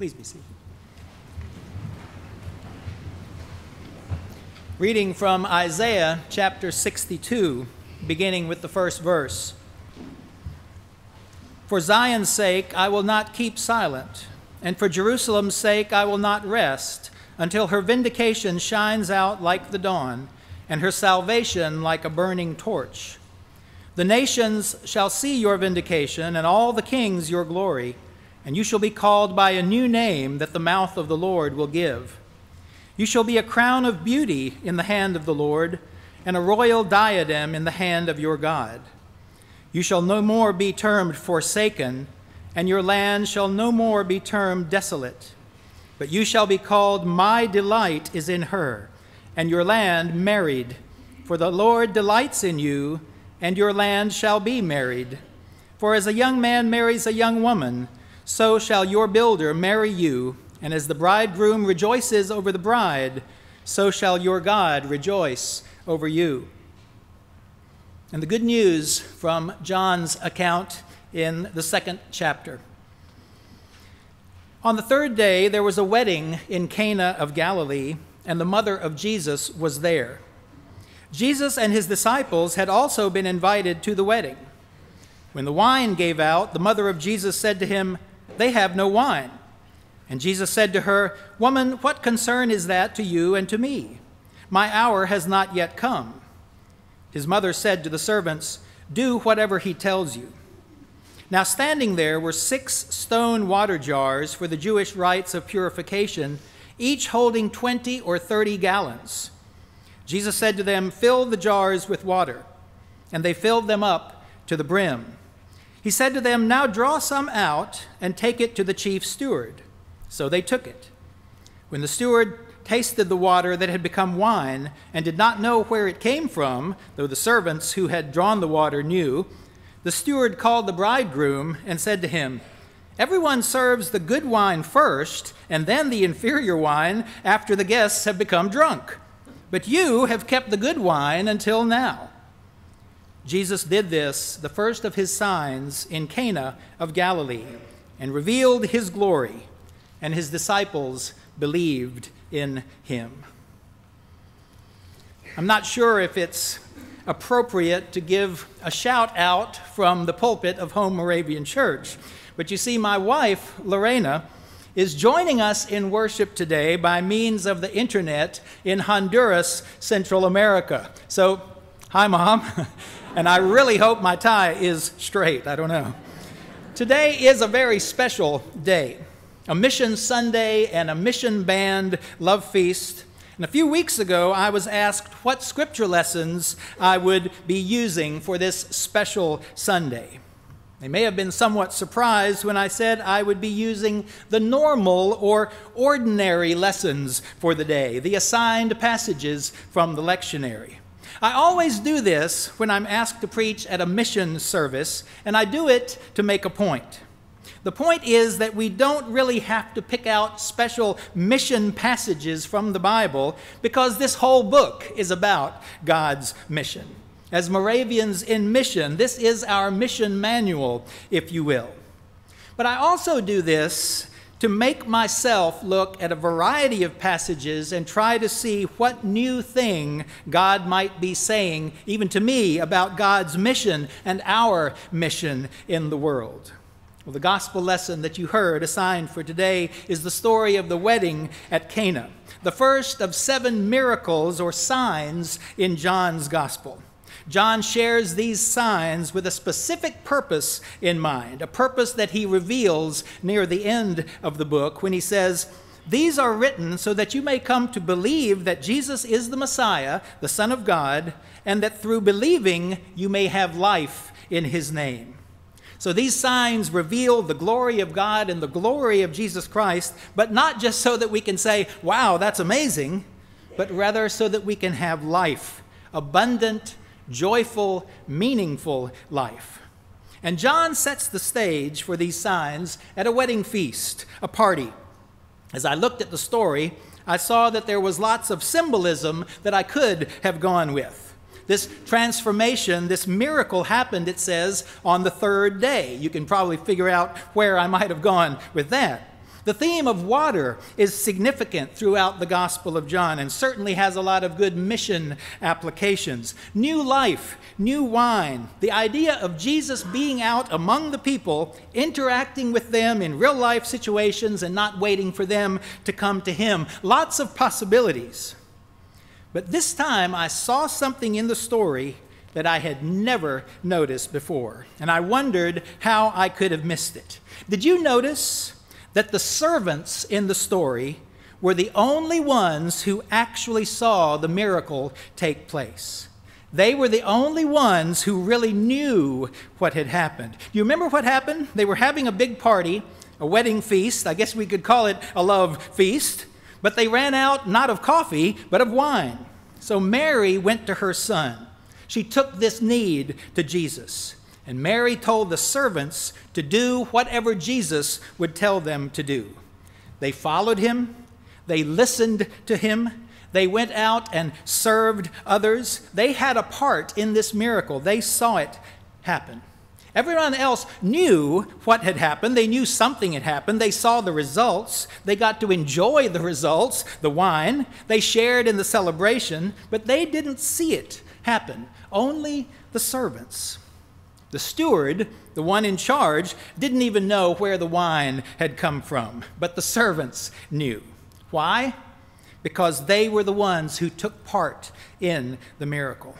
Please be seated. Reading from Isaiah chapter 62, beginning with the first verse. For Zion's sake I will not keep silent, and for Jerusalem's sake I will not rest, until her vindication shines out like the dawn, and her salvation like a burning torch. The nations shall see your vindication, and all the kings your glory, and you shall be called by a new name that the mouth of the Lord will give. You shall be a crown of beauty in the hand of the Lord, and a royal diadem in the hand of your God. You shall no more be termed forsaken, and your land shall no more be termed desolate. But you shall be called, My delight is in her, and your land married. For the Lord delights in you, and your land shall be married. For as a young man marries a young woman, so shall your builder marry you, and as the bridegroom rejoices over the bride, so shall your God rejoice over you. And the good news from John's account in the 2nd chapter. On the 3rd day, there was a wedding in Cana of Galilee, and the mother of Jesus was there. Jesus and his disciples had also been invited to the wedding. When the wine gave out, the mother of Jesus said to him, They have no wine. And Jesus said to her, Woman, what concern is that to you and to me? My hour has not yet come. His mother said to the servants, Do whatever he tells you. Now standing there were 6 stone water jars for the Jewish rites of purification, each holding 20 or 30 gallons. Jesus said to them, Fill the jars with water. And they filled them up to the brim. He said to them, Now draw some out and take it to the chief steward. So they took it. When the steward tasted the water that had become wine and did not know where it came from, though the servants who had drawn the water knew, the steward called the bridegroom and said to him, Everyone serves the good wine first, and then the inferior wine after the guests have become drunk. But you have kept the good wine until now. Jesus did this, the first of his signs, in Cana of Galilee, and revealed his glory, and his disciples believed in him. I'm not sure if it's appropriate to give a shout out from the pulpit of Home Moravian Church, but you see, my wife, Lorena, is joining us in worship today by means of the internet in Honduras, Central America. So, hi, Mom. And I really hope my tie is straight. I don't know. Today is a very special day, a Mission Sunday and a mission band love feast. And a few weeks ago, I was asked what scripture lessons I would be using for this special Sunday. They may have been somewhat surprised when I said I would be using the normal or ordinary lessons for the day, the assigned passages from the lectionary. I always do this when I'm asked to preach at a mission service, and I do it to make a point. The point is that we don't really have to pick out special mission passages from the Bible because this whole book is about God's mission. As Moravians in mission, this is our mission manual, if you will. But I also do this to make myself look at a variety of passages and try to see what new thing God might be saying, even to me, about God's mission and our mission in the world. Well, the gospel lesson that you heard assigned for today is the story of the wedding at Cana, the first of 7 miracles or signs in John's gospel. John shares these signs with a specific purpose in mind, a purpose that he reveals near the end of the book when he says, These are written so that you may come to believe that Jesus is the Messiah, the Son of God, and that through believing you may have life in his name. So these signs reveal the glory of God and the glory of Jesus Christ, but not just so that we can say, wow, that's amazing, but rather so that we can have life, abundant, joyful, meaningful life. And John sets the stage for these signs at a wedding feast, a party. As I looked at the story, I saw that there was lots of symbolism that I could have gone with. This transformation, this miracle happened, it says, on the 3rd day. You can probably figure out where I might have gone with that. The theme of water is significant throughout the Gospel of John and certainly has a lot of good mission applications. New life, new wine, the idea of Jesus being out among the people, interacting with them in real life situations and not waiting for them to come to him. Lots of possibilities. But this time I saw something in the story that I had never noticed before, and I wondered how I could have missed it. Did you notice that the servants in the story were the only ones who actually saw the miracle take place? They were the only ones who really knew what had happened. You remember what happened? They were having a big party, a wedding feast. I guess we could call it a love feast. But they ran out not of coffee, but of wine. So Mary went to her son. She took this need to Jesus. And Mary told the servants to do whatever Jesus would tell them to do. They followed him. They listened to him. They went out and served others. They had a part in this miracle. They saw it happen. Everyone else knew what had happened. They knew something had happened. They saw the results. They got to enjoy the results, the wine. They shared in the celebration, but they didn't see it happen. Only the servants. The steward, the one in charge, didn't even know where the wine had come from, but the servants knew. Why? Because they were the ones who took part in the miracle.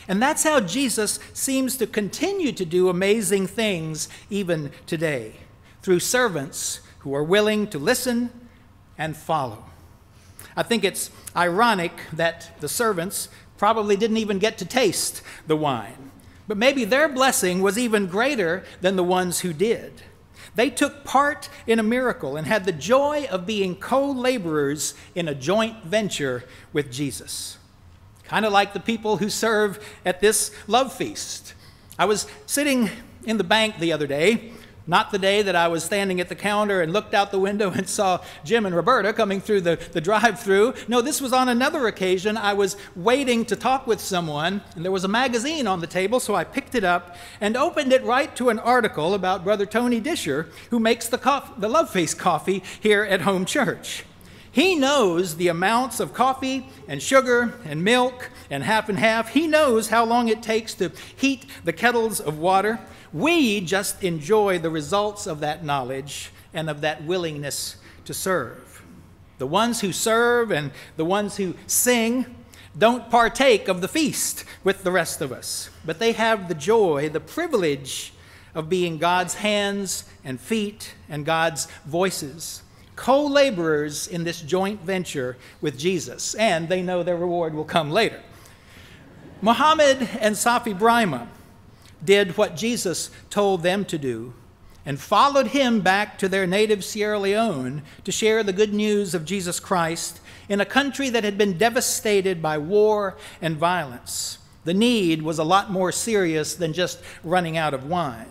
And that's how Jesus seems to continue to do amazing things even today, through servants who are willing to listen and follow. I think it's ironic that the servants probably didn't even get to taste the wine. But maybe their blessing was even greater than the ones who did. They took part in a miracle and had the joy of being co-laborers in a joint venture with Jesus. Kind of like the people who serve at this love feast. I was sitting in the bank the other day, not the day that I was standing at the counter and looked out the window and saw Jim and Roberta coming through the drive-thru. No, this was on another occasion. I was waiting to talk with someone, and there was a magazine on the table, so I picked it up and opened it right to an article about Brother Tony Disher, who makes the Love Feast coffee here at Home Church. He knows the amounts of coffee and sugar and milk and half and half. He knows how long it takes to heat the kettles of water. We just enjoy the results of that knowledge and of that willingness to serve. The ones who serve and the ones who sing don't partake of the feast with the rest of us, but they have the joy, the privilege of being God's hands and feet and God's voices, co-laborers in this joint venture with Jesus, and they know their reward will come later. Muhammad and Safi Brahma did what Jesus told them to do and followed him back to their native Sierra Leone to share the good news of Jesus Christ in a country that had been devastated by war and violence. The need was a lot more serious than just running out of wine.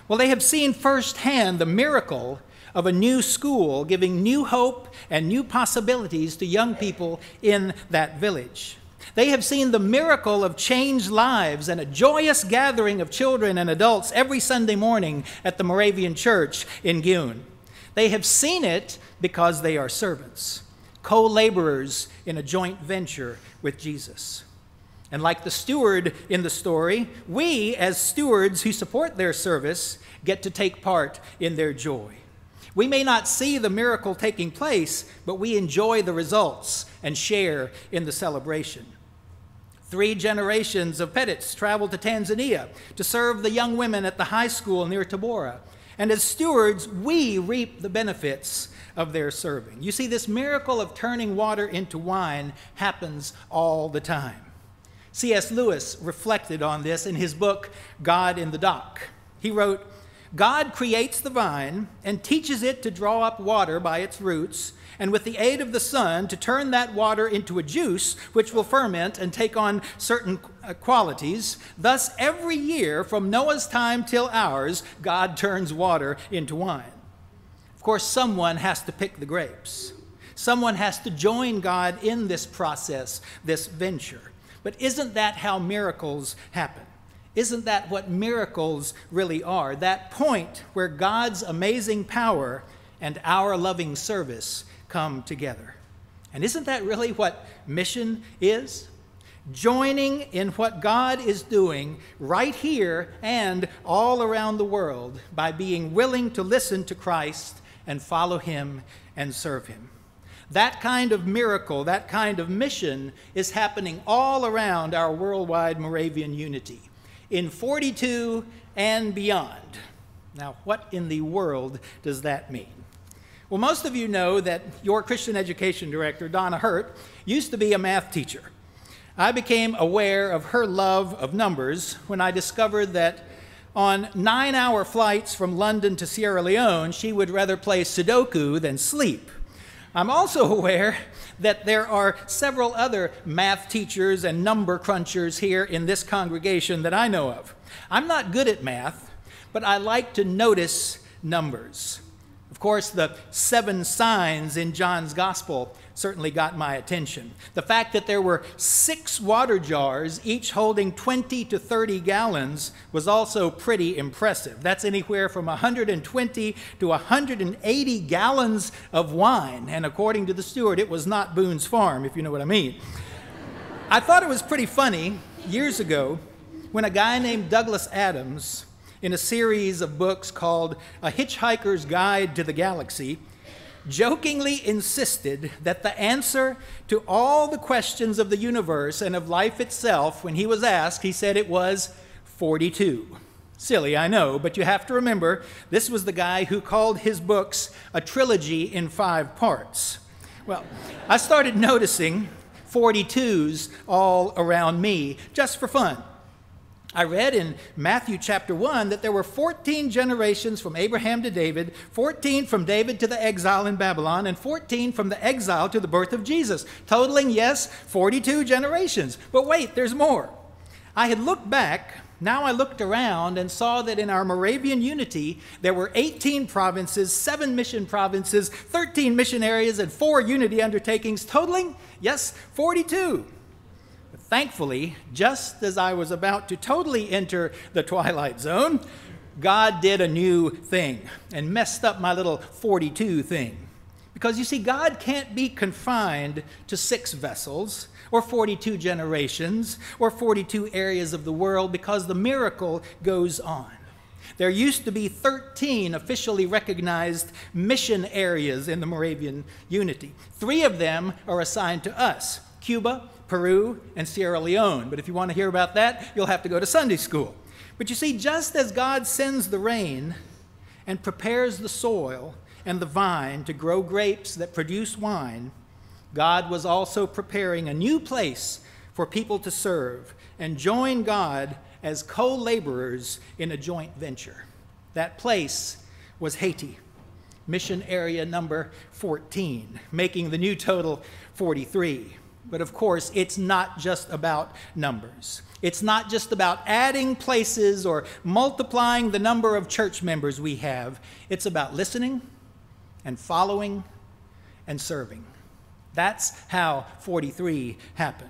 Well, they have seen firsthand the miracle of a new school giving new hope and new possibilities to young people in that village. They have seen the miracle of changed lives and a joyous gathering of children and adults every Sunday morning at the Moravian church in Gune. They have seen it because they are servants, co-laborers in a joint venture with Jesus. And like the steward in the story, we as stewards who support their service get to take part in their joy. We may not see the miracle taking place, but we enjoy the results and share in the celebration. 3 generations of Petits traveled to Tanzania to serve the young women at the high school near Tabora. And as stewards, we reap the benefits of their serving. You see, this miracle of turning water into wine happens all the time. C.S. Lewis reflected on this in his book, God in the Dock. He wrote, "God creates the vine and teaches it to draw up water by its roots, and with the aid of the sun to turn that water into a juice which will ferment and take on certain qualities. Thus, every year from Noah's time till ours, God turns water into wine." Of course, someone has to pick the grapes. Someone has to join God in this process, this venture. But isn't that how miracles happen? Isn't that what miracles really are? That point where God's amazing power and our loving service come together. And isn't that really what mission is? Joining in what God is doing right here and all around the world by being willing to listen to Christ and follow him and serve him. That kind of miracle, that kind of mission is happening all around our worldwide Moravian unity, in 42 and beyond. Now, what in the world does that mean? Well, most of you know that your Christian education director, Donna Hurt, used to be a math teacher. I became aware of her love of numbers when I discovered that on 9-hour flights from London to Sierra Leone, she would rather play Sudoku than sleep. I'm also aware that there are several other math teachers and number crunchers here in this congregation that I know of. I'm not good at math, but I like to notice numbers. Of course, the 7 signs in John's Gospel certainly got my attention. The fact that there were 6 water jars, each holding 20 to 30 gallons, was also pretty impressive. That's anywhere from 120 to 180 gallons of wine. And according to the steward, it was not Boone's Farm, if you know what I mean. I thought it was pretty funny years ago when a guy named Douglas Adams, in a series of books called A Hitchhiker's Guide to the Galaxy, jokingly insisted that the answer to all the questions of the universe and of life itself, when he was asked, he said it was 42. Silly, I know, but you have to remember, this was the guy who called his books a trilogy in 5 parts. Well, I started noticing 42s all around me, just for fun. I read in Matthew chapter 1 that there were 14 generations from Abraham to David, 14 from David to the exile in Babylon, and 14 from the exile to the birth of Jesus, totaling, yes, 42 generations. But wait, there's more. I had looked back, now I looked around and saw that in our Moravian unity, there were 18 provinces, 7 mission provinces, 13 mission areas, and 4 unity undertakings, totaling, yes, 42. Thankfully, just as I was about to totally enter the twilight zone, God did a new thing and messed up my little 42 thing. Because you see, God can't be confined to 6 vessels or 42 generations or 42 areas of the world, because the miracle goes on. There used to be 13 officially recognized mission areas in the Moravian unity. 3 of them are assigned to us: Cuba, Peru, and Sierra Leone. But if you want to hear about that, you'll have to go to Sunday school. But you see, just as God sends the rain and prepares the soil and the vine to grow grapes that produce wine, God was also preparing a new place for people to serve and join God as co-laborers in a joint venture. That place was Haiti, mission area number 14, making the new total 43. But of course, it's not just about numbers. It's not just about adding places or multiplying the number of church members we have. It's about listening and following and serving. That's how 43 happened.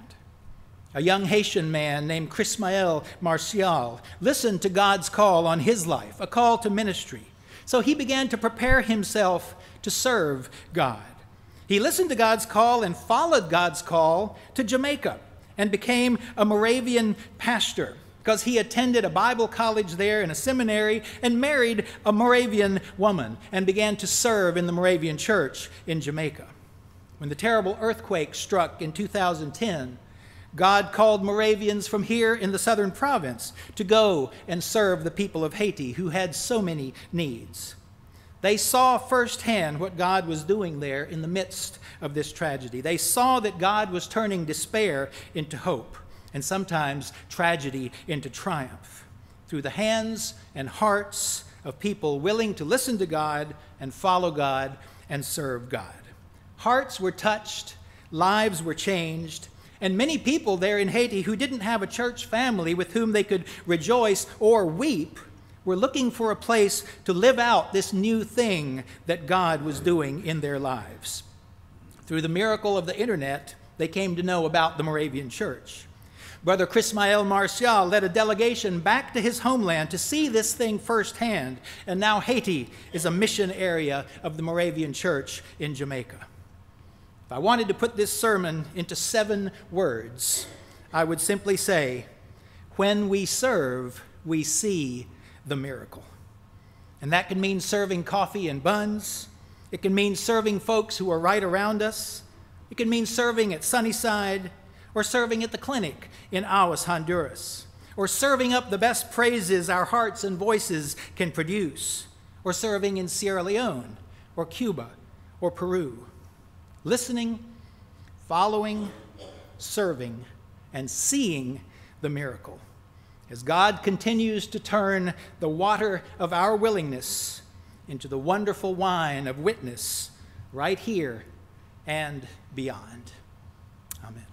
A young Haitian man named Chrismael Martial listened to God's call on his life, a call to ministry. So he began to prepare himself to serve God. He listened to God's call and followed God's call to Jamaica and became a Moravian pastor because he attended a Bible college there and a seminary and married a Moravian woman and began to serve in the Moravian church in Jamaica. When the terrible earthquake struck in 2010, God called Moravians from here in the southern province to go and serve the people of Haiti who had so many needs. They saw firsthand what God was doing there in the midst of this tragedy. They saw that God was turning despair into hope and sometimes tragedy into triumph through the hands and hearts of people willing to listen to God and follow God and serve God. Hearts were touched, lives were changed, and many people there in Haiti who didn't have a church family with whom they could rejoice or weep were looking for a place to live out this new thing that God was doing in their lives. Through the miracle of the internet, they came to know about the Moravian church. Brother Chrismael Marcial led a delegation back to his homeland to see this thing firsthand, and now Haiti is a mission area of the Moravian Church in Jamaica. If I wanted to put this sermon into 7 words, I would simply say, when we serve, we see the miracle. And that can mean serving coffee and buns. It can mean serving folks who are right around us. It can mean serving at Sunnyside, or serving at the clinic in Awas, Honduras, or serving up the best praises our hearts and voices can produce, or serving in Sierra Leone, or Cuba, or Peru. Listening, following, serving, and seeing the miracle as God continues to turn the water of our willingness into the wonderful wine of witness right here and beyond. Amen.